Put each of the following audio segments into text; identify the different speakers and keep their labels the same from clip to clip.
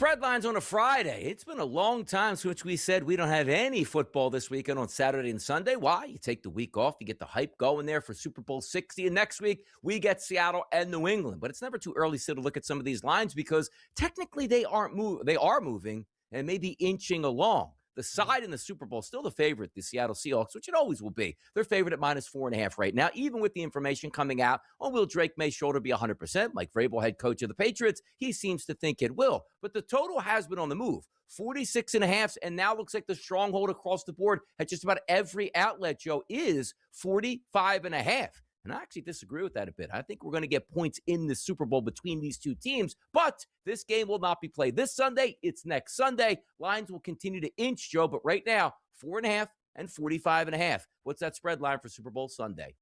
Speaker 1: Spread lines on a Friday. It's been a long time since we said we don't have any football this weekend on Saturday and Sunday. Why? You take the week off, you get the hype going there for Super Bowl 60, and next week we get Seattle and New England. But it's never too early still to look at some of these lines because technically they are moving and maybe inching along. The side in the Super Bowl, still the favorite, the Seattle Seahawks, which it always will be. They're favored at -4.5 right now, even with the information coming out on will Drake Maye's shoulder be 100%. Mike Vrabel, head coach of the Patriots, he seems to think it will. But the total has been on the move. 46.5, and now looks like the stronghold across the board at just about every outlet, Joe, is 45.5. And I actually disagree with that a bit. I think we're going to get points in the Super Bowl between these two teams, but this game will not be played this Sunday. It's next Sunday. Lines will continue to inch, Joe, but right now, 4.5 and 45.5. What's that spread line for Super Bowl Sunday?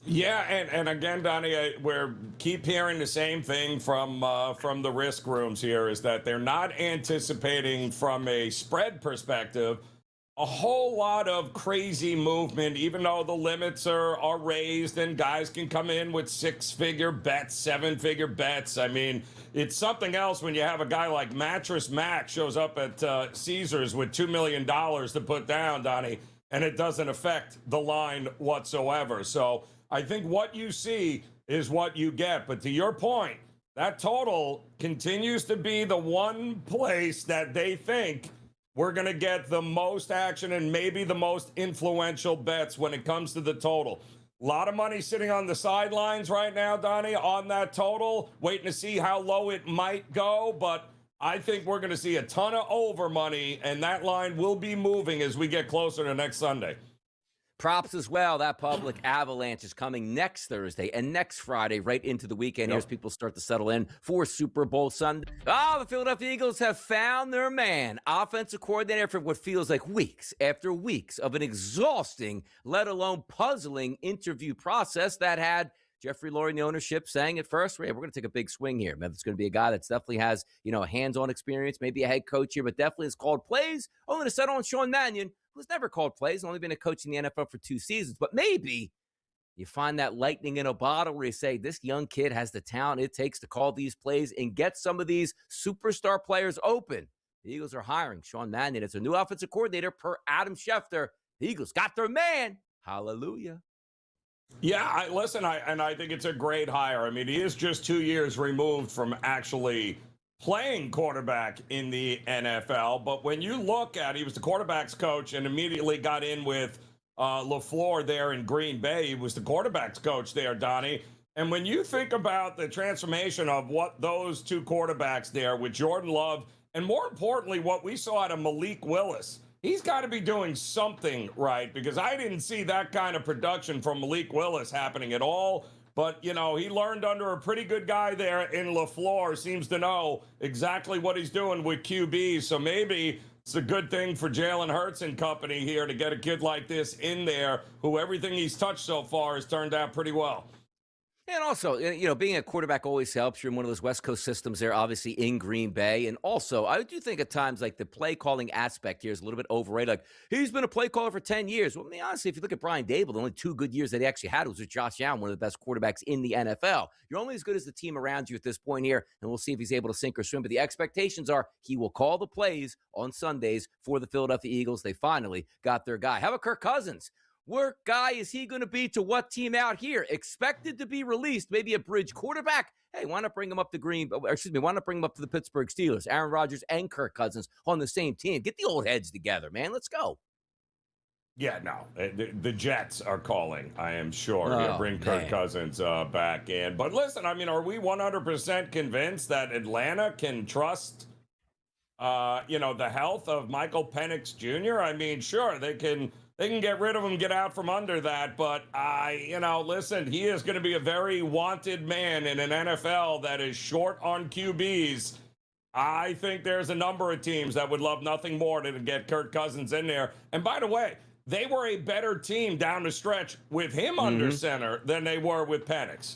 Speaker 2: Yeah, and again, Donnie, we're keep hearing the same thing from the risk rooms here, is that they're not anticipating from a spread perspective a whole lot of crazy movement, even though the limits are raised and guys can come in with 6-figure bets, 7-figure bets. I mean, it's something else when you have a guy like Mattress Mac shows up at Caesars with $2 million to put down, Donnie, and it doesn't affect the line whatsoever. So I think what you see is what you get. But to your point, that total continues to be the one place that they think we're going to get the most action and maybe the most influential bets when it comes to the total. A lot of money sitting on the sidelines right now, Donnie, on that total, waiting to see how low it might go. But I think we're going to see a ton of over money, and that line will be moving as we get closer to next Sunday.
Speaker 1: Props as well. That public avalanche is coming next Thursday and next Friday right into the weekend. Here's people start to settle in for Super Bowl Sunday. The Philadelphia Eagles have found their man. Offensive coordinator for what feels like weeks after weeks of an exhausting, let alone puzzling interview process that had Jeffrey Lurie and the ownership saying at first, we're going to take a big swing here. Maybe it's going to be a guy that definitely has, hands-on experience, maybe a head coach here, but definitely has called plays. Only to settle on Sean Mannion, who's never called plays, only been a coach in the NFL for 2 seasons. But maybe you find that lightning in a bottle where you say, this young kid has the talent it takes to call these plays and get some of these superstar players open. The Eagles are hiring Sean Mannion as a new offensive coordinator per Adam Schefter. The Eagles got their man. Hallelujah.
Speaker 2: Yeah, I think it's a great hire. I mean, he is just 2 years removed from actually playing quarterback in the NFL. But when you look at, he was the quarterback's coach and immediately got in with LaFleur there in Green Bay. He was the quarterback's coach there, Donnie. And when you think about the transformation of what those two quarterbacks there with Jordan Love, and more importantly, what we saw out of Malik Willis, he's got to be doing something right, because I didn't see that kind of production from Malik Willis happening at all. But, he learned under a pretty good guy there in LaFleur, seems to know exactly what he's doing with QBs. So maybe it's a good thing for Jalen Hurts and company here to get a kid like this in there who everything he's touched so far has turned out pretty well.
Speaker 1: And also, being a quarterback always helps. You're in one of those West Coast systems there, obviously in Green Bay. And also, I do think at times, like, the play calling aspect here is a little bit overrated. Like, he's been a play caller for 10 years. Well, I mean, honestly, if you look at Brian Dable, the only 2 good years that he actually had was with Josh Allen, one of the best quarterbacks in the NFL. You're only as good as the team around you at this point here, and we'll see if he's able to sink or swim. But the expectations are he will call the plays on Sundays for the Philadelphia Eagles. They finally got their guy. How about Kirk Cousins? What guy is he going to be to what team out here? Expected to be released, maybe a bridge quarterback. Hey, why not bring him up to why not bring him up to the Pittsburgh Steelers? Aaron Rodgers and Kirk Cousins on the same team. Get the old heads together, man. Let's go.
Speaker 2: Yeah, no, the Jets are calling, I am sure. Bring Kirk Cousins back in. But listen, I mean, are we 100% convinced that Atlanta can trust, the health of Michael Penix Jr.? I mean, sure, they can get rid of him, get out from under that. But listen, he is going to be a very wanted man in an NFL that is short on QBs. I think there's a number of teams that would love nothing more than to get Kirk Cousins in there. And by the way, they were a better team down the stretch with him under center than they were with Penix.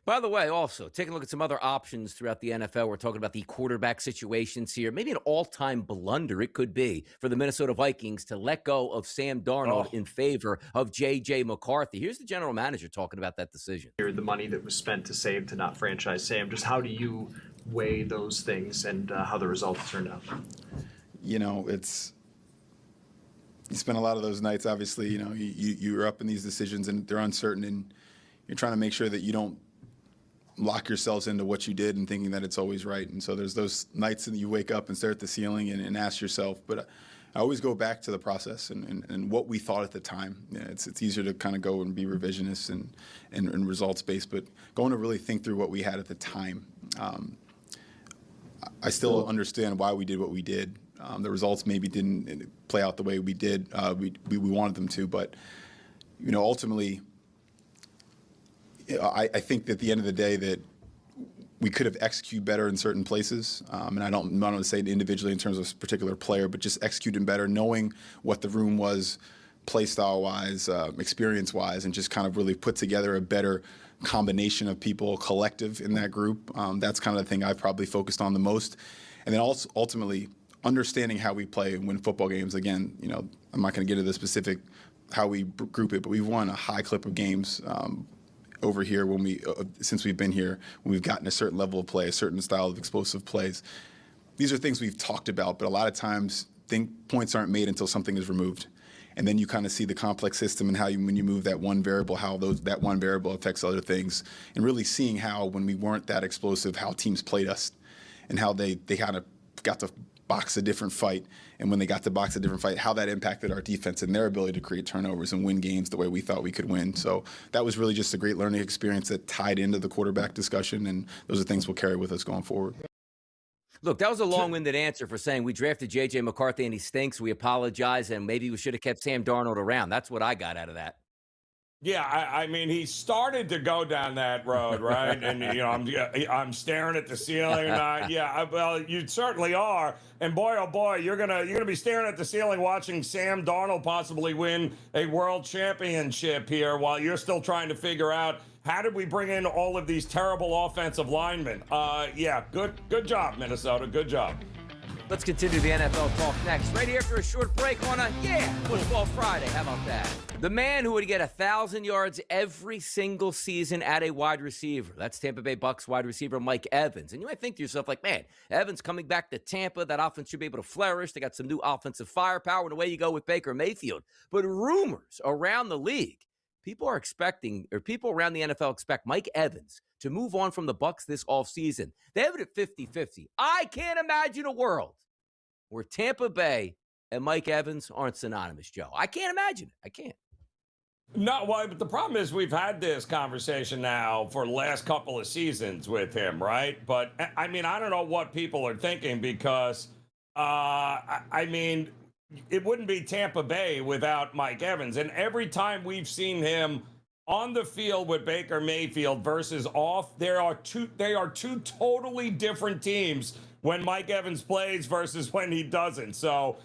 Speaker 1: By the way, also, take a look at some other options throughout the NFL. We're talking about the quarterback situations here. Maybe an all-time blunder it could be for the Minnesota Vikings to let go of Sam Darnold in favor of J.J. McCarthy. Here's the general manager talking about that decision.
Speaker 3: The money that was spent to not franchise Sam, just how do you weigh those things and how the results turned out?
Speaker 4: You know, you spend a lot of those nights, obviously, you know, you're up in these decisions and they're uncertain, and you're trying to make sure that you don't lock yourselves into what you did and thinking that it's always right. And so there's those nights that you wake up and stare at the ceiling and ask yourself, but I always go back to the process and what we thought at the time. Yeah, it's easier to kind of go and be revisionist and results-based, but going to really think through what we had at the time. I still understand why we did what we did. The results maybe didn't play out the way we did. We wanted them to, but you know, ultimately, I think that at the end of the day that we could have executed better in certain places. And I don't want to say it individually in terms of a particular player, but just executing better, knowing what the room was play style-wise, experience-wise, and just kind of really put together a better combination of people, collective in that group. That's kind of the thing I've probably focused on the most. And then also ultimately understanding how we play and win football games. Again, you know, I'm not going to get into the specific how we group it, but we've won a high clip of games over here when since we've been here, when we've gotten a certain level of play, a certain style of explosive plays. These are things we've talked about, but a lot of times points aren't made until something is removed. And then you kind of see the complex system and how when you move that one variable, how that one variable affects other things, and really seeing how when we weren't that explosive, how teams played us and how they kind of got to box a different fight. And when they got to box a different fight, how that impacted our defense and their ability to create turnovers and win games the way we thought we could win. So that was really just a great learning experience that tied into the quarterback discussion, and those are things we'll carry with us going forward.
Speaker 1: Look, that was a long-winded answer for saying we drafted J.J. McCarthy and he stinks. We apologize, and maybe we should have kept Sam Darnold around. That's what I got out of that.
Speaker 2: Yeah, I mean, he started to go down that road, right? And you know, I'm staring at the ceiling. Well, you certainly are. And boy, oh boy, you're gonna be staring at the ceiling, watching Sam Darnold possibly win a world championship here, while you're still trying to figure out how did we bring in all of these terrible offensive linemen. Yeah, good job, Minnesota. Good job.
Speaker 1: Let's continue the NFL talk next, right here after a short break on a Football Friday. How about that? The man who would get 1,000 yards every single season at a wide receiver. That's Tampa Bay Bucs wide receiver Mike Evans. And you might think to yourself, like, man, Evans coming back to Tampa, that offense should be able to flourish. They got some new offensive firepower, and away you go with Baker Mayfield. But rumors around the league, people around the NFL expect Mike Evans to move on from the Bucs this offseason. They have it at 50-50. I can't imagine a world where Tampa Bay and Mike Evans aren't synonymous, Joe. I can't imagine it. I can't.
Speaker 2: No, well, but the problem is we've had this conversation now for the last couple of seasons with him, right? But, I mean, I don't know what people are thinking because, I mean, it wouldn't be Tampa Bay without Mike Evans. And every time we've seen him on the field with Baker Mayfield versus off, they are two totally different teams when Mike Evans plays versus when he doesn't. So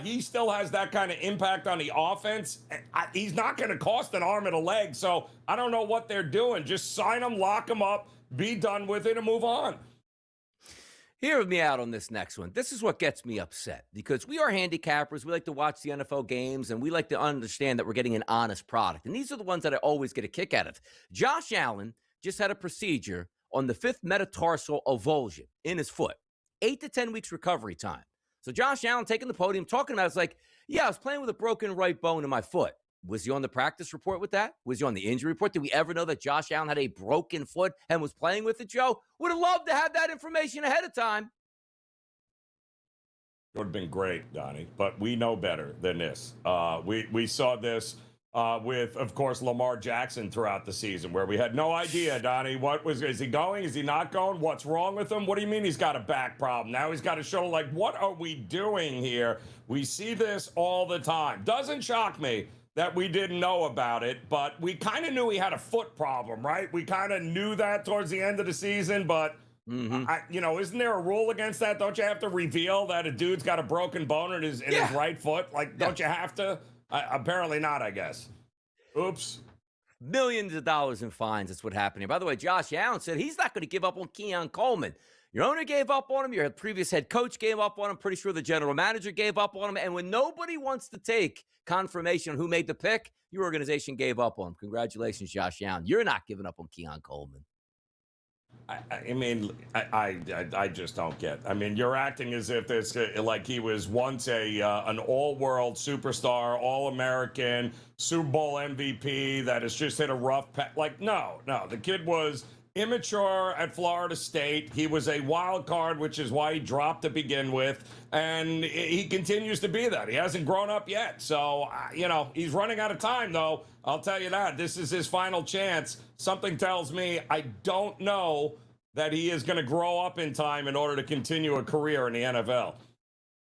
Speaker 2: he still has that kind of impact on the offense. He's not going to cost an arm and a leg. So I don't know what they're doing. Just sign him, lock him up, be done with it, and move on.
Speaker 1: Hear me out on this next one. This is what gets me upset because we are handicappers. We like to watch the NFL games, and we like to understand that we're getting an honest product. And these are the ones that I always get a kick out of. Josh Allen just had a procedure on the 5th metatarsal avulsion in his foot. 8 to 10 weeks recovery time. So Josh Allen taking the podium, talking about it, it's like, yeah, I was playing with a broken right bone in my foot. Was he on the practice report with that? Was he on the injury report? Did we ever know that Josh Allen had a broken foot and was playing with it, Joe? Would have loved to have that information ahead of time.
Speaker 2: It would have been great, Donnie, but we know better than this. We saw this with, of course, Lamar Jackson throughout the season, where we had no idea, Donnie, is he going? Is he not going? What's wrong with him? What do you mean he's got a back problem? Now he's got to show, like, what are we doing here? We see this all the time. Doesn't shock me that we didn't know about it, but we kind of knew he had a foot problem, right? We kind of knew that towards the end of the season, but isn't there a rule against that? Don't you have to reveal that a dude's got a broken bone in his right foot? Like, don't you have to? Apparently not, I guess. Oops.
Speaker 1: Millions of dollars in fines. That's what happened here. By the way, Josh Allen said he's not going to give up on Keon Coleman. Your owner gave up on him. Your previous head coach gave up on him. Pretty sure the general manager gave up on him. And when nobody wants to take confirmation on who made the pick, your organization gave up on him. Congratulations, Josh Allen. You're not giving up on Keon Coleman.
Speaker 2: I mean, I just don't get. I mean, you're acting as if this like he was once an all-world superstar, all-American, Super Bowl MVP that has just hit a rough patch. Like, no, the kid was immature at Florida State. He was a wild card, which is why he dropped to begin with, and he continues to be that. He hasn't grown up yet, so he's running out of time. Though I'll tell you that this is his final chance. Something tells me I don't know that he is going to grow up in time in order to continue a career in the NFL.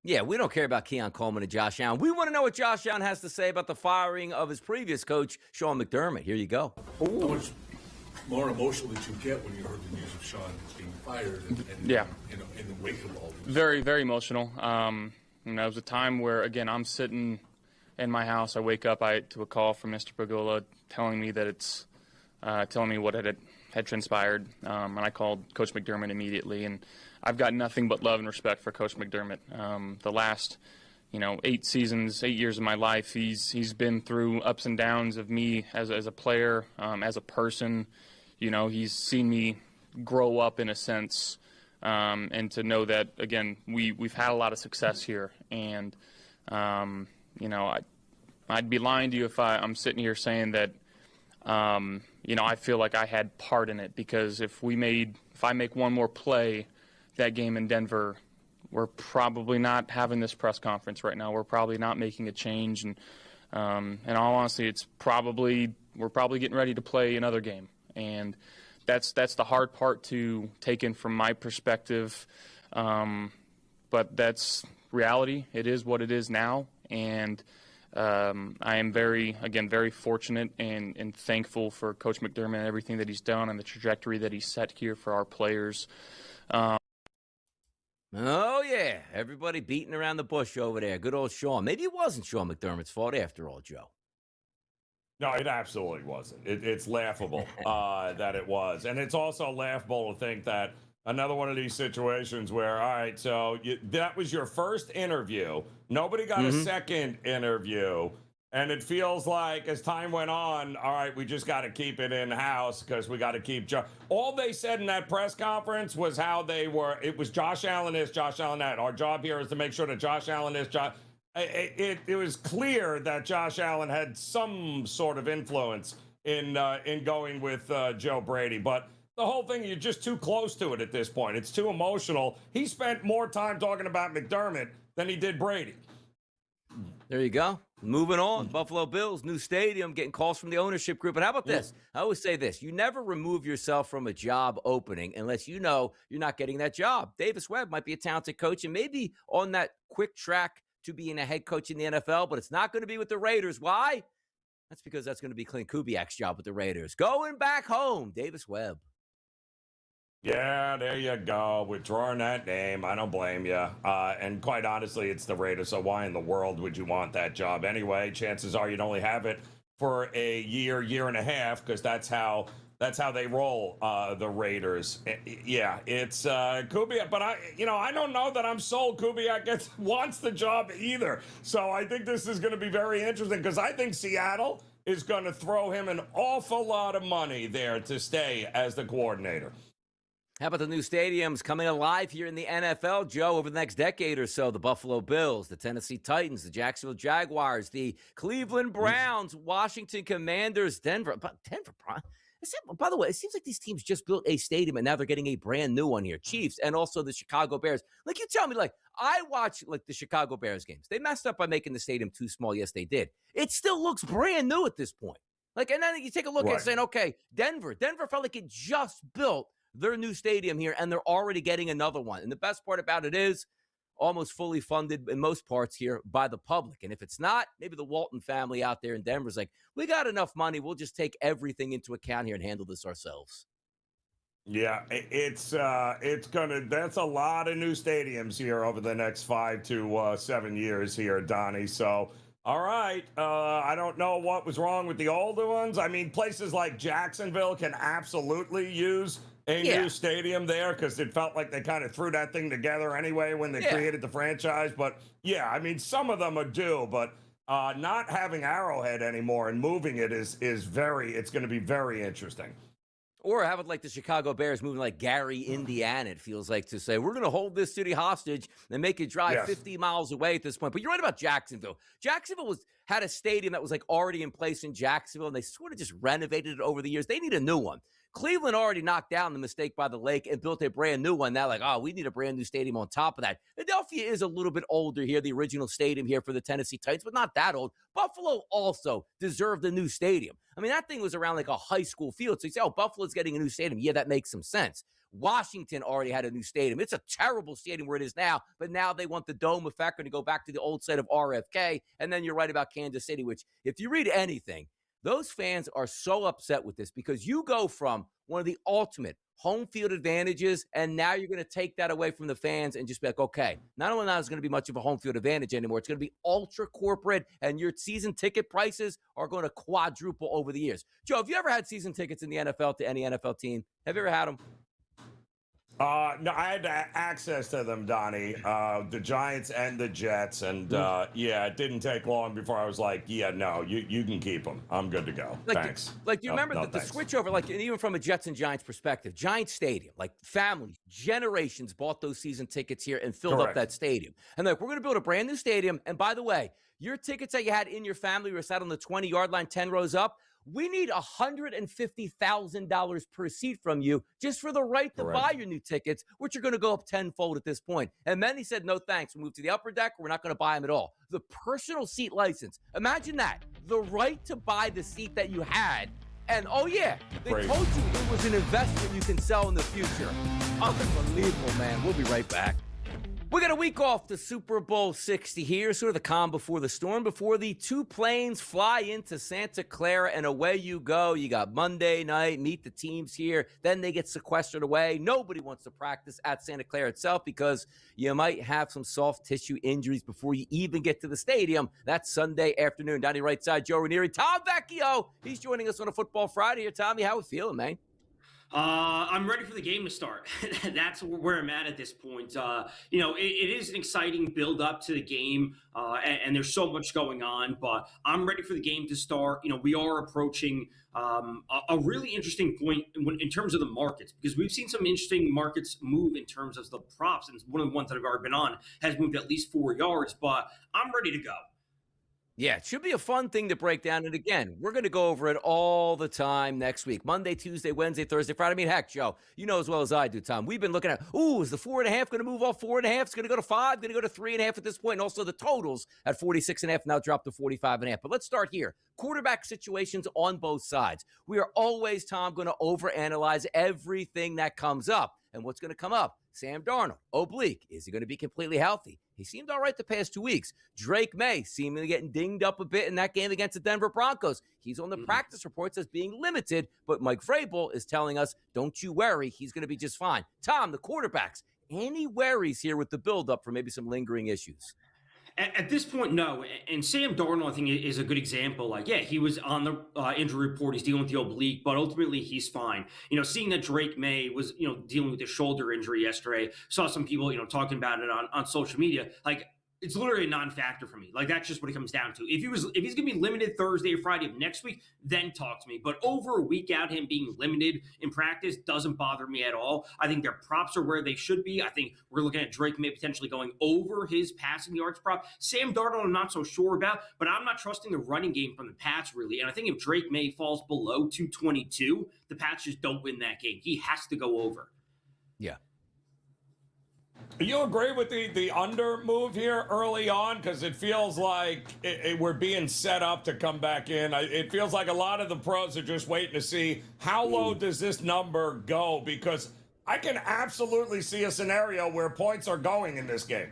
Speaker 1: Yeah, we don't care about Keon Coleman and Josh Allen. We want to know what Josh Allen has to say about the firing of his previous coach, Sean McDermott. Here you go.
Speaker 5: How much more emotional did you get when you heard the news of Sean being fired and
Speaker 6: yeah,
Speaker 5: in the wake of all this?
Speaker 6: Very, very emotional. It was a time where, again, I'm sitting in my house. I wake up to a call from Mr. Pagula telling me that it's telling me what had transpired, and I called Coach McDermott immediately. And I've got nothing but love and respect for Coach McDermott. The last 8 years of my life, he's been through ups and downs of me as a player, as a person. He's seen me grow up in a sense, and to know that, again, we've had a lot of success here. And I'd be lying to you if I'm sitting here saying that I feel like I had part in it, because if I make one more play that game in Denver, we're probably not having this press conference right now. We're probably not making a change, and in all honesty, we're probably getting ready to play another game, and that's the hard part to take in from my perspective. But that's reality. It is what it is now, and I am very fortunate and thankful for Coach McDermott and everything that he's done and the trajectory that he's set here for our players.
Speaker 1: Oh, yeah. Everybody beating around the bush over there. Good old Sean. Maybe it wasn't Sean McDermott's fault after all, Joe.
Speaker 2: No, it absolutely wasn't. It's laughable that it was. And it's also laughable to think that another one of these situations where, all right, so that was your first interview. Nobody got a second interview. And it feels like as time went on, all right, we just got to keep it in-house because we got to keep all they said in that press conference was how it was Josh Allen this, Josh Allen that. Our job here is to make sure that Josh Allen is It was clear that Josh Allen had some sort of influence in going with Joe Brady. But the whole thing, you're just too close to it at this point. It's too emotional. He spent more time talking about McDermott than he did Brady.
Speaker 1: There you go. Moving on. Buffalo Bills, new stadium, getting calls from the ownership group. And how about this? I always say this. You never remove yourself from a job opening unless you know you're not getting that job. Davis Webb might be a talented coach and maybe on that quick track to being a head coach in the NFL, but it's not going to be with the Raiders. Why? That's because that's going to be Clint Kubiak's job with the Raiders. Going back home, Davis Webb.
Speaker 2: Yeah, there you go. Withdrawing that name. I don't blame you. And quite honestly, it's the Raiders. So why in the world would you want that job anyway? Chances are you'd only have it for a year and a half, because that's how they roll, the Raiders. Yeah, it's Kubiak, but I don't know that I'm sold Kubiak wants the job either. So I think this is going to be very interesting, because I think Seattle is going to throw him an awful lot of money there to stay as the coordinator.
Speaker 1: How about the new stadiums coming alive here in the NFL, Joe, over the next decade or so? The Buffalo Bills, the Tennessee Titans, the Jacksonville Jaguars, the Cleveland Browns, Washington Commanders, Denver. By the way, it seems like these teams just built a stadium and now they're getting a brand new one here. Chiefs and also the Chicago Bears. Like, you tell me, I watch the Chicago Bears games. They messed up by making the stadium too small. Yes, they did. It still looks brand new at this point. And then you take a look at it saying, okay, Denver felt like it just built their new stadium here, and they're already getting another one. And the best part about it is almost fully funded in most parts here by the public. And if it's not, maybe the Walton family out there in Denver's like, we got enough money. We'll just take everything into account here and handle this ourselves.
Speaker 2: Yeah, that's a lot of new stadiums here over the next 5 to 7 years here, Donnie. So, all right. I don't know what was wrong with the older ones. I mean, places like Jacksonville can absolutely use a new stadium there, because it felt like they kind of threw that thing together anyway when they created the franchise. But yeah, I mean, some of them are due, but not having Arrowhead anymore and moving it is it's going to be very interesting.
Speaker 1: Or how about like the Chicago Bears moving like Gary, Indiana, it feels like, to say, we're going to hold this city hostage and make it drive 50 miles away at this point. But you're right about Jacksonville. Jacksonville had a stadium that was like already in place in Jacksonville, and they sort of just renovated it over the years. They need a new one. Cleveland already knocked down the mistake by the lake and built a brand new one. Now, like, oh, we need a brand new stadium on top of that. Philadelphia is a little bit older here, the original stadium here for the Tennessee Titans, but not that old. Buffalo also deserved a new stadium. I mean, that thing was around like a high school field. So you say, oh, Buffalo's getting a new stadium. Yeah, that makes some sense. Washington already had a new stadium. It's a terrible stadium where it is now, but now they want the dome effect and to go back to the old site of RFK. And then you're right about Kansas City, which if you read anything, those fans are so upset with this because you go from one of the ultimate home field advantages, and now you're going to take that away from the fans and just be like, okay, not only now is going to be much of a home field advantage anymore, it's going to be ultra corporate, and your season ticket prices are going to quadruple over the years. Joe, have you ever had season tickets in the NFL to any NFL team? Have you ever had them?
Speaker 2: No, I had access to them, Donnie. The Giants and the Jets, and yeah, it didn't take long before I was like, yeah, no, you can keep them. I'm good to go. Thanks.
Speaker 1: Do you remember the switch over, like, and even from a Jets and Giants perspective, Giant Stadium, like families, generations bought those season tickets here and filled up that stadium. And like, we're going to build a brand new stadium. And by the way, your tickets that you had in your family were sat on the 20-yard line, 10 rows up. We need $150,000 per seat from you just for the right to buy your new tickets, which are going to go up tenfold at this point. And many said, no, thanks. We'll move to the upper deck. We're not going to buy them at all. The personal seat license. Imagine that. The right to buy the seat that you had. And, oh, yeah, they told you it was an investment you can sell in the future. Unbelievable, man. We'll be right back. We got a week off to Super Bowl 60 here, sort of the calm before the storm, before the two planes fly into Santa Clara, and away you go. You got Monday night, meet the teams here, then they get sequestered away. Nobody wants to practice at Santa Clara itself because you might have some soft tissue injuries before you even get to the stadium. That's Sunday afternoon. Donnie right side, Joe Ranieri, Tom Vecchio. He's joining us on a Football Friday here. Tommy, how we feeling, man?
Speaker 7: I'm ready for the game to start. That's where I'm at this point. It is an exciting build up to the game, and there's so much going on, but I'm ready for the game to start. We are approaching a really interesting point in terms of the markets, because we've seen some interesting markets move in terms of the props, and one of the ones that I've already been on has moved at least 4 yards, but I'm ready to go.
Speaker 1: Yeah, it should be a fun thing to break down. And again, we're going to go over it all the time next week. Monday, Tuesday, Wednesday, Thursday, Friday. I mean, heck, Joe, you know as well as I do, Tom. We've been looking at, is the 4.5 going to move off 4.5? It's going to go to 5, going to go to 3.5 at this point. And also the totals at 46.5 now dropped to 45.5. But let's start here. Quarterback situations on both sides. We are always, Tom, going to overanalyze everything that comes up. And what's going to come up? Sam Darnold, oblique. Is he going to be completely healthy? He seemed all right the past 2 weeks. Drake Maye seemingly getting dinged up a bit in that game against the Denver Broncos. He's on the practice reports as being limited, but Mike Vrabel is telling us, don't you worry, he's going to be just fine. Tom, the quarterbacks, any worries here with the buildup for maybe some lingering issues?
Speaker 7: At this point, no. And Sam Darnold, I think, is a good example. Like, yeah, he was on the injury report. He's dealing with the oblique, but ultimately he's fine. Seeing that Drake Maye was, dealing with a shoulder injury yesterday, saw some people, talking about it on social media. Like, it's literally a non-factor for me. Like, that's just what it comes down to. If he's going to be limited Thursday or Friday of next week, then talk to me. But over a week out, him being limited in practice doesn't bother me at all. I think their props are where they should be. I think we're looking at Drake Maye potentially going over his passing yards prop. Sam Darnold, I'm not so sure about, but I'm not trusting the running game from the Pats, really. And I think if Drake Maye falls below 222, the Pats just don't win that game. He has to go over.
Speaker 1: Yeah.
Speaker 2: You agree with the under move here early on? Because it feels like we're being set up to come back in. It feels like a lot of the pros are just waiting to see how low does this number go, because I can absolutely see a scenario where points are going in this game.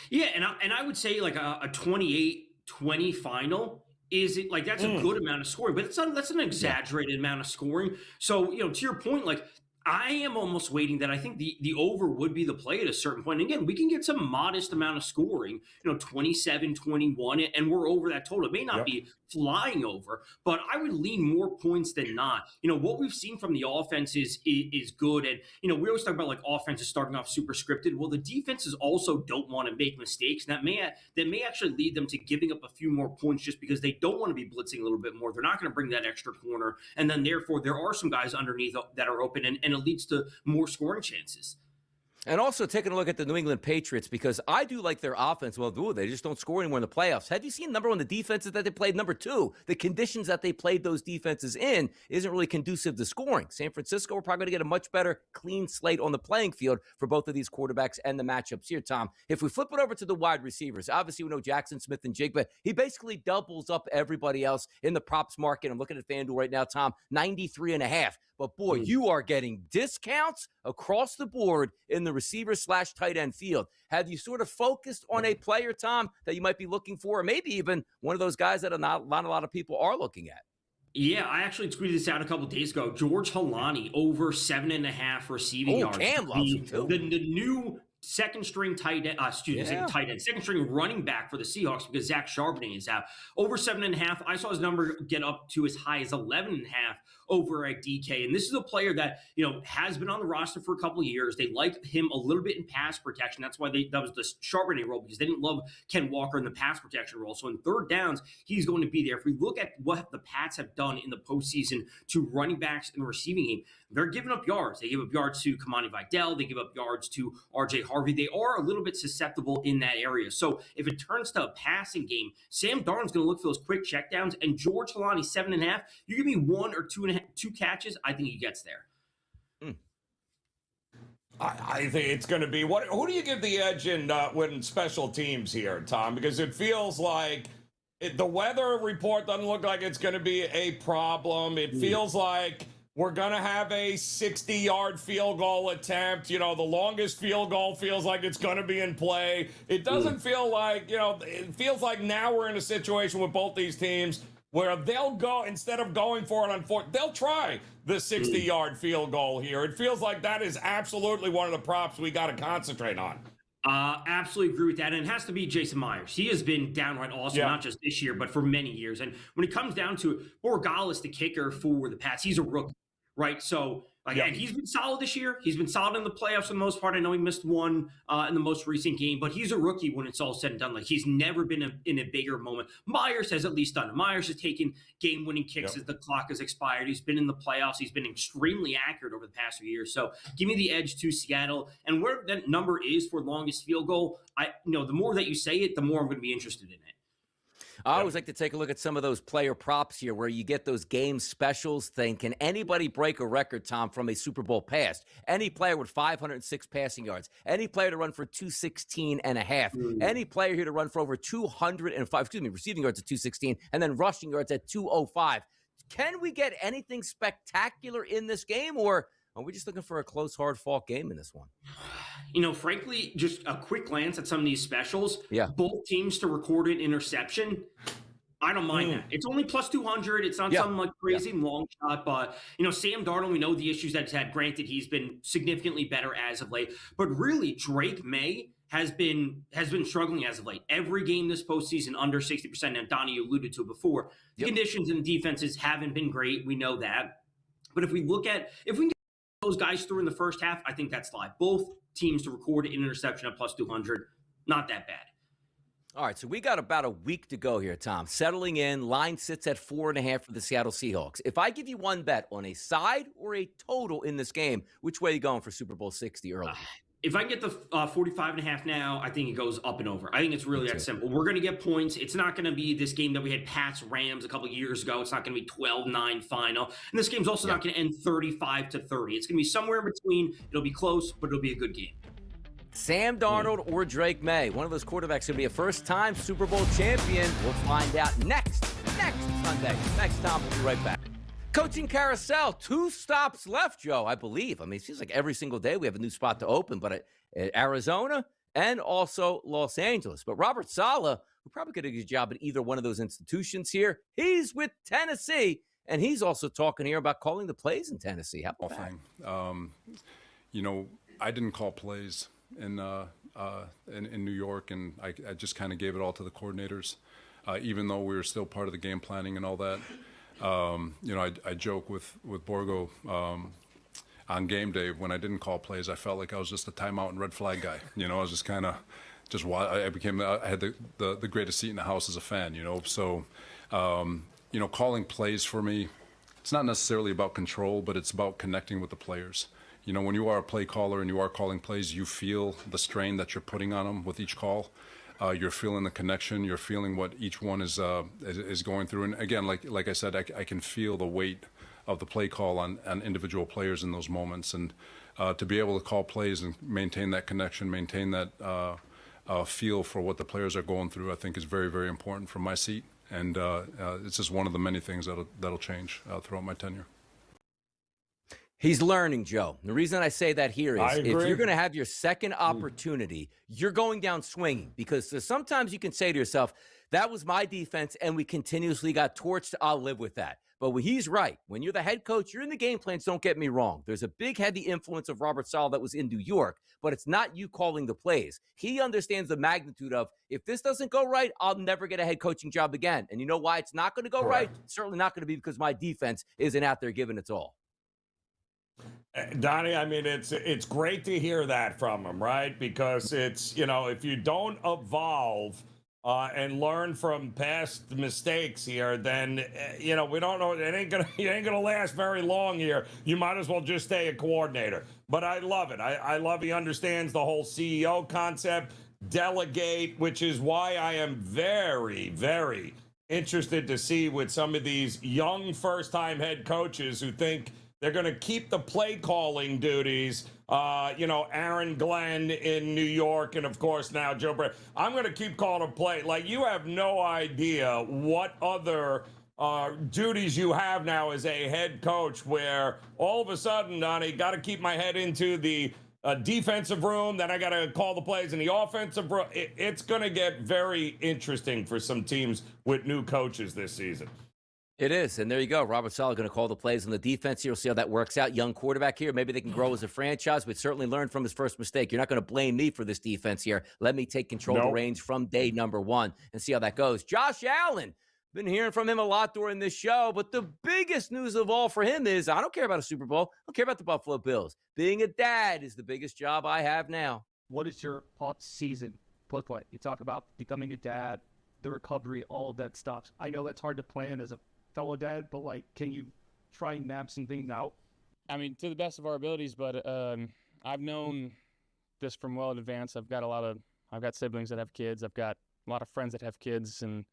Speaker 7: Yeah, and I would say like a 28-20 final. Is it like that's a good amount of scoring, but that's an exaggerated amount of scoring. So, to your point, like, I am almost waiting that I think the over would be the play at a certain point. And again, we can get some modest amount of scoring, 27, 21, and we're over that total. It may not be flying over, but I would lean more points than not. What we've seen from the offense is good. And, we always talk about like offenses starting off super scripted. Well, the defenses also don't want to make mistakes. And that may actually lead them to giving up a few more points just because they don't want to be blitzing a little bit more. They're not going to bring that extra corner. And then therefore there are some guys underneath that are open, and it leads to more scoring chances.
Speaker 1: And also taking a look at the New England Patriots, because I do like their offense. Well, they just don't score anymore in the playoffs. Have you seen number one, the defenses that they played? Number two, the conditions that they played those defenses in isn't really conducive to scoring. San Francisco, we're probably going to get a much better clean slate on the playing field for both of these quarterbacks and the matchups here, Tom. If we flip it over to the wide receivers, obviously we know Jackson Smith and Jigba. He basically doubles up everybody else in the props market. I'm looking at FanDuel right now, Tom, 93.5. But boy, you are getting discounts across the board in the receiver/tight end field. Have you sort of focused on a player, Tom, that you might be looking for, or maybe even one of those guys that not a lot of people are looking at?
Speaker 7: Yeah, I actually tweeted this out a couple of days ago. George Halani over 7.5 receiving yards.
Speaker 1: Cam loves him too.
Speaker 7: The new second string tight end, second string running back for the Seahawks because Zach Charbonnet is out. Over 7.5. I saw his number get up to as high as 11.5 over at DK. And this is a player that, has been on the roster for a couple of years. They like him a little bit in pass protection. That's why that was the Charbonnet role, because they didn't love Ken Walker in the pass protection role. So in third downs, he's going to be there. If we look at what the Pats have done in the postseason to running backs in the receiving game, they're giving up yards. They give up yards to Kamani Vidal. They give up yards to RJ Harvey. They are a little bit susceptible in that area. So if it turns to a passing game, Sam Darnold's going to look for those quick checkdowns. And George Halani, 7.5. You give me 1 or 2 catches, I think he gets there.
Speaker 2: I think it's going to be who do you give the edge in winning special teams here, Tom? Because it feels like the weather report doesn't look like it's going to be a problem. It feels like we're going to have a 60-yard field goal attempt. The longest field goal feels like it's going to be in play. It doesn't feel like, it feels like now we're in a situation with both these teams where they'll go, instead of going for it on fourth, they'll try the 60-yard field goal here. It feels like that is absolutely one of the props we got to concentrate on.
Speaker 7: Absolutely agree with that. And it has to be Jason Myers. He has been downright awesome, not just this year, but for many years. And when it comes down to it, Borregales, the kicker for the Pats, he's a rookie, right? So, and he's been solid this year. He's been solid in the playoffs for the most part. I know he missed one in the most recent game, but he's a rookie when it's all said and done. Like, he's never been in a bigger moment. Myers has at least done it. Myers has taken game-winning kicks as the clock has expired. He's been in the playoffs. He's been extremely accurate over the past few years. So give me the edge to Seattle. And where that number is for longest field goal, the more that you say it, the more I'm going to be interested in it.
Speaker 1: I always like to take a look at some of those player props here where you get those game specials thing. Can anybody break a record, Tom, from a Super Bowl past? Any player with 506 passing yards, any player to run for 216 and a half, any player here to run for over 205, receiving yards at 216, and then rushing yards at 205. Can we get anything spectacular in this game, or are we just looking for a close, hard-fought game in this one?
Speaker 7: Frankly, just a quick glance at some of these specials.
Speaker 1: Yeah.
Speaker 7: Both teams to record an interception. I don't mind that. It's only plus 200. It's not some like crazy long shot, but Sam Darnold, we know the issues that he's had. Granted, he's been significantly better as of late, but really Drake Maye has been struggling as of late. Every game this postseason under 60%. Now, Donnie, you alluded to it before. The conditions and defenses haven't been great. We know that. But if we can get those guys through in the first half, I think that's live. Both teams to record an interception at plus 200. Not that bad.
Speaker 1: All right, so we got about a week to go here, Tom. Settling in, line sits at 4.5 for the Seattle Seahawks. If I give you one bet on a side or a total in this game, which way are you going for Super Bowl 60 early?
Speaker 7: If I get the 45.5 now, I think it goes up and over. I think it's really that simple. We're going to get points. It's not going to be this game that we had Pats-Rams a couple of years ago. It's not going to be 12-9 final. And this game's also not going to end 35-30. It's going to be somewhere in between. It'll be close, but it'll be a good game.
Speaker 1: Sam Darnold or Drake Maye. One of those quarterbacks going to be a first-time Super Bowl champion. We'll find out next Sunday. Next time, we'll be right back. Coaching Carousel, 2 stops left, Joe, I believe. I mean, it seems like every single day we have a new spot to open, but at Arizona and also Los Angeles. But Robert Saleh, who probably could have a good job at either one of those institutions here, he's with Tennessee, and he's also talking here about calling the plays in Tennessee. How about that?
Speaker 8: I didn't call plays in New York, and I just kind of gave it all to the coordinators. even though we were still part of the game planning and all that. I joke with Borgo on game day when I didn't call plays. I felt like I was just a timeout and red flag guy. I was just kind of I had the greatest seat in the house as a fan. So calling plays for me, it's not necessarily about control, but it's about connecting with the players. When you are a play caller and you are calling plays, you feel the strain that you're putting on them with each call. You're feeling the connection. You're feeling what each one is going through. And again, like I said, I can feel the weight of the play call on individual players in those moments. And to be able to call plays and maintain that connection, maintain that feel for what the players are going through, I think is very, very important from my seat. And it's just one of the many things that'll change throughout my tenure.
Speaker 1: He's learning, Joe. The reason I say that here is if you're going to have your second opportunity, you're going down swinging, because sometimes you can say to yourself, that was my defense and we continuously got torched. I'll live with that. But he's right. When you're the head coach, you're in the game plans. Don't get me wrong. There's a big, heavy influence of Robert Saleh that was in New York, but it's not you calling the plays. He understands the magnitude of, if this doesn't go right, I'll never get a head coaching job again. And you know why it's not going to go right? It's certainly not going to be because my defense isn't out there giving its all.
Speaker 2: Donnie, I mean, it's great to hear that from him, right? Because it's, if you don't evolve and learn from past mistakes here, then, we don't know. It ain't gonna last very long here. You might as well just stay a coordinator. But I love it. I love he understands the whole CEO concept, delegate, which is why I am very, very interested to see with some of these young first-time head coaches who think they're going to keep the play calling duties. Aaron Glenn in New York, and of course now Joe Brady. I'm going to keep calling a play. Like, you have no idea what other duties you have now as a head coach, where all of a sudden, Donnie, got to keep my head into the defensive room. Then I got to call the plays in the offensive room. It's going to get very interesting for some teams with new coaches this season.
Speaker 1: It is, and there you go. Robert Saleh going to call the plays on the defense here. We'll see how that works out. Young quarterback here. Maybe they can grow as a franchise, but certainly learn from his first mistake. You're not going to blame me for this defense here. Let me take control of the reins from day number one and see how that goes. Josh Allen, been hearing from him a lot during this show, but the biggest news of all for him is, I don't care about a Super Bowl. I don't care about the Buffalo Bills. Being a dad is the biggest job I have now.
Speaker 9: What is your post-season play? You talk about becoming a dad, the recovery, all of that stuff. I know that's hard to plan as a fellow dad, but can you try and map some things out?
Speaker 6: I mean, to the best of our abilities, but I've known this from well in advance. I've got siblings that have kids. I've got a lot of friends that have kids, and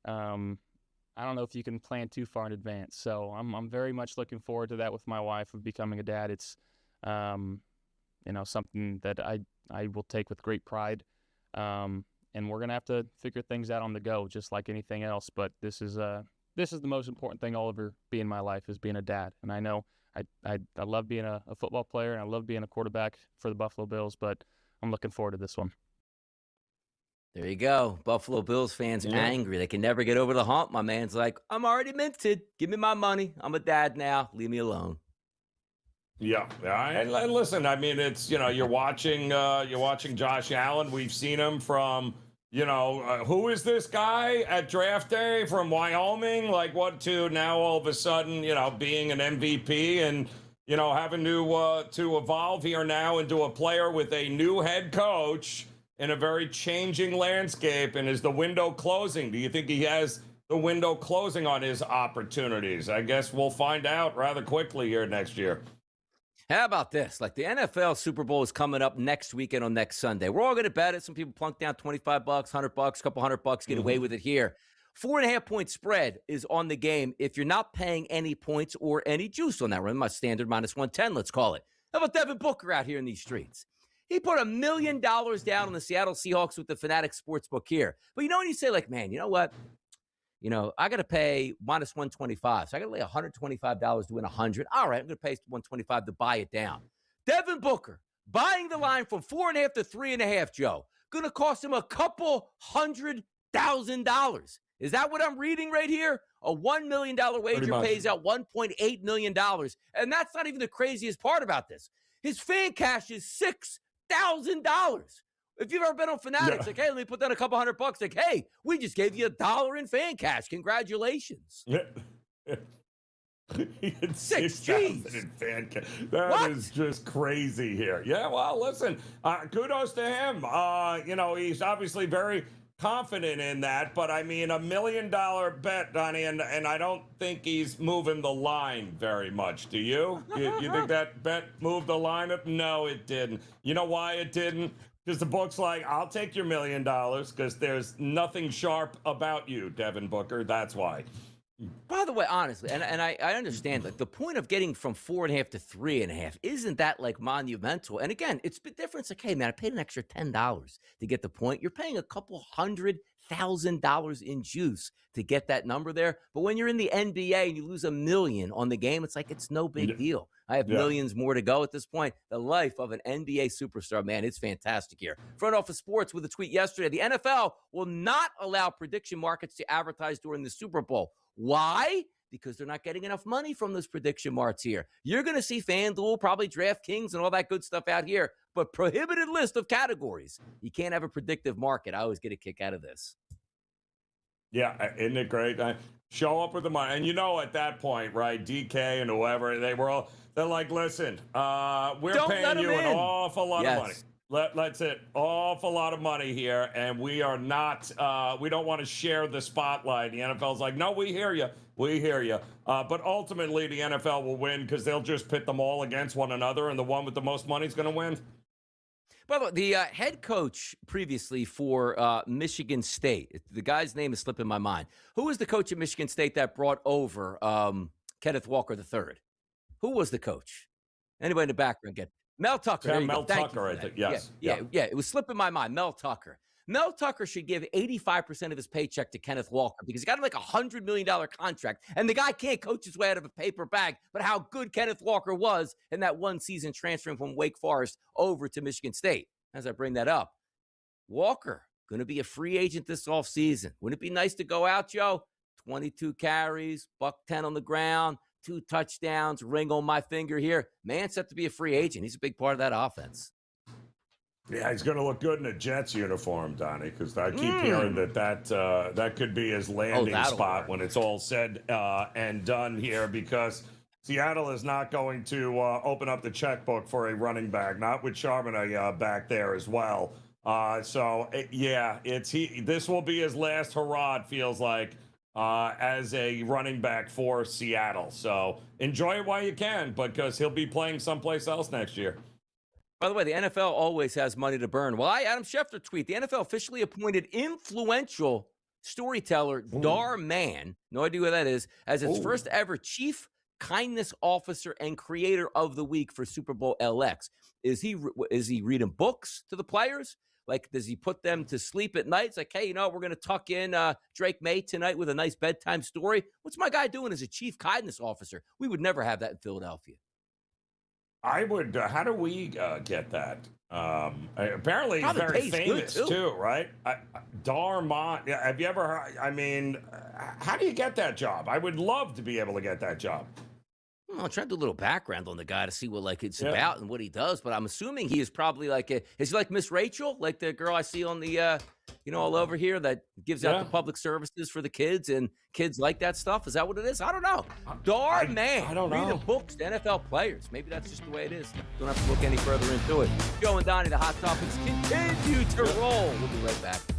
Speaker 6: I don't know if you can plan too far in advance. So I'm very much looking forward to that with my wife, of becoming a dad. It's something that I will take with great pride, and we're gonna have to figure things out on the go, just like anything else. But this is the most important thing I'll ever be in my life, is being a dad. And I know I love being a football player, and I love being a quarterback for the Buffalo Bills, but I'm looking forward to this one.
Speaker 1: There you go. Buffalo Bills fans angry. They can never get over the hump. My man's like, I'm already minted. Give me my money. I'm a dad now. Leave me alone.
Speaker 2: Yeah. And listen, I mean, it's, you're watching Josh Allen. We've seen him from, who is this guy at draft day from Wyoming? To now all of a sudden, being an MVP and, having to evolve here now into a player with a new head coach in a very changing landscape. And is the window closing? Do you think he has the window closing on his opportunities? I guess we'll find out rather quickly here next year.
Speaker 1: How about this? The NFL Super Bowl is coming up next weekend on next Sunday. We're all going to bet it. Some people plunk down $25, $100, couple $100, get away with it here. 4.5-point spread is on the game if you're not paying any points or any juice on that run. My standard -110, let's call it. How about Devin Booker out here in these streets? He put $1 million down on the Seattle Seahawks with the Fanatic Sportsbook here. But when you say, man, you know what? I got to pay -125. So I got to lay $125 to win 100. All right, I'm going to pay $125 to buy it down. Devin Booker buying the line from 4.5 to 3.5, Joe. Going to cost him a couple $100,000. Is that what I'm reading right here? A $1 million wager pays out $1.8 million. And that's not even the craziest part about this. His fan cash is $6,000. If you've ever been on Fanatics, like, hey, let me put down a couple $100. Like, hey, we just gave you $1 in fan cash. Congratulations.
Speaker 2: Yeah. He had 6,000 in fan cash. That is just crazy here. Yeah, well, listen, kudos to him. He's obviously very confident in that, but I mean, $1 million bet, Donnie, and I don't think he's moving the line very much. Do you? You think that bet moved the line up? No, it didn't. You know why it didn't? Because the book's like, I'll take your $1 million because there's nothing sharp about you, Devin Booker. That's why.
Speaker 1: By the way, honestly, and I understand, like, the point of getting from 4.5 to 3.5 isn't that like monumental. And again, it's the difference. Like, hey, man, I paid an extra $10 to get the point. You're paying a couple $100,000 in juice to get that number there. But when you're in the NBA and you lose $1 million on the game, it's like it's no big deal. I have millions more to go at this point. The life of an NBA superstar, man, it's fantastic here. Front Office Sports with a tweet yesterday. The NFL will not allow prediction markets to advertise during the Super Bowl. Why? Because they're not getting enough money from those prediction marks here. You're going to see FanDuel, probably DraftKings, and all that good stuff out here, but prohibited list of categories. You can't have a predictive market. I always get a kick out of this.
Speaker 2: Yeah, isn't it great? Show up with the money. And at that point, right, DK and whoever, they're like, listen, we're paying you an awful lot of money. That's it. Awful lot of money here, and we are not, we don't want to share the spotlight. The NFL's like, no, we hear you. We hear you. But ultimately, the NFL will win because they'll just pit them all against one another, and the one with the most money is going to win.
Speaker 1: By the way, the head coach previously for Michigan State, the guy's name is slipping my mind. Who was the coach at Michigan State that brought over Kenneth Walker III? Who was the coach? Anybody in the background get Mel Tucker.
Speaker 2: Yeah, Mel Tucker, I think. Yes.
Speaker 1: Yeah. It was slipping my mind. Mel Tucker. Mel Tucker should give 85% of his paycheck to Kenneth Walker because he got him like $100 million contract, and the guy can't coach his way out of a paper bag. But how good Kenneth Walker was in that one season transferring from Wake Forest over to Michigan State. As I bring that up, Walker going to be a free agent this offseason. Wouldn't it be nice to go out, Joe? 22 carries, $110 on the ground, 2 touchdowns, ring on my finger here. Man's set to be a free agent. He's a big part of that offense.
Speaker 2: Yeah, he's going to look good in a Jets uniform, Donnie, because I keep hearing that could be his landing spot when it's all said and done here, because Seattle is not going to open up the checkbook for a running back, not with Charbonnet back there as well. This will be his last hurrah, it feels like, as a running back for Seattle. So enjoy it while you can, because he'll be playing someplace else next year.
Speaker 1: By the way, the NFL always has money to burn. Well, Adam Schefter tweet, the NFL officially appointed influential storyteller Dar Mann, no idea who that is, as its first ever chief kindness officer and creator of the week for Super Bowl LX. Is he reading books to the players? Like, does he put them to sleep at night? It's like, hey, we're going to tuck in Drake Maye tonight with a nice bedtime story. What's my guy doing as a chief kindness officer? We would never have that in Philadelphia.
Speaker 2: I would. How do we get that? Apparently, he's very famous too, right? Darmont. Yeah, have you ever heard? I mean, how do you get that job? I would love to be able to get that job.
Speaker 1: I'll try to do a little background on the guy to see what it's about and what he does. But I'm assuming he is probably is he like Miss Rachel, like the girl I see on the all over here that gives out the public services for the kids, and kids like that stuff? Is that what it is? I don't know. Dar Mann.
Speaker 2: I don't know.
Speaker 1: Reading books to NFL players. Maybe that's just the way it is. Don't have to look any further into it. Joe and Donnie, the Hot Topics continue to roll. We'll be right back.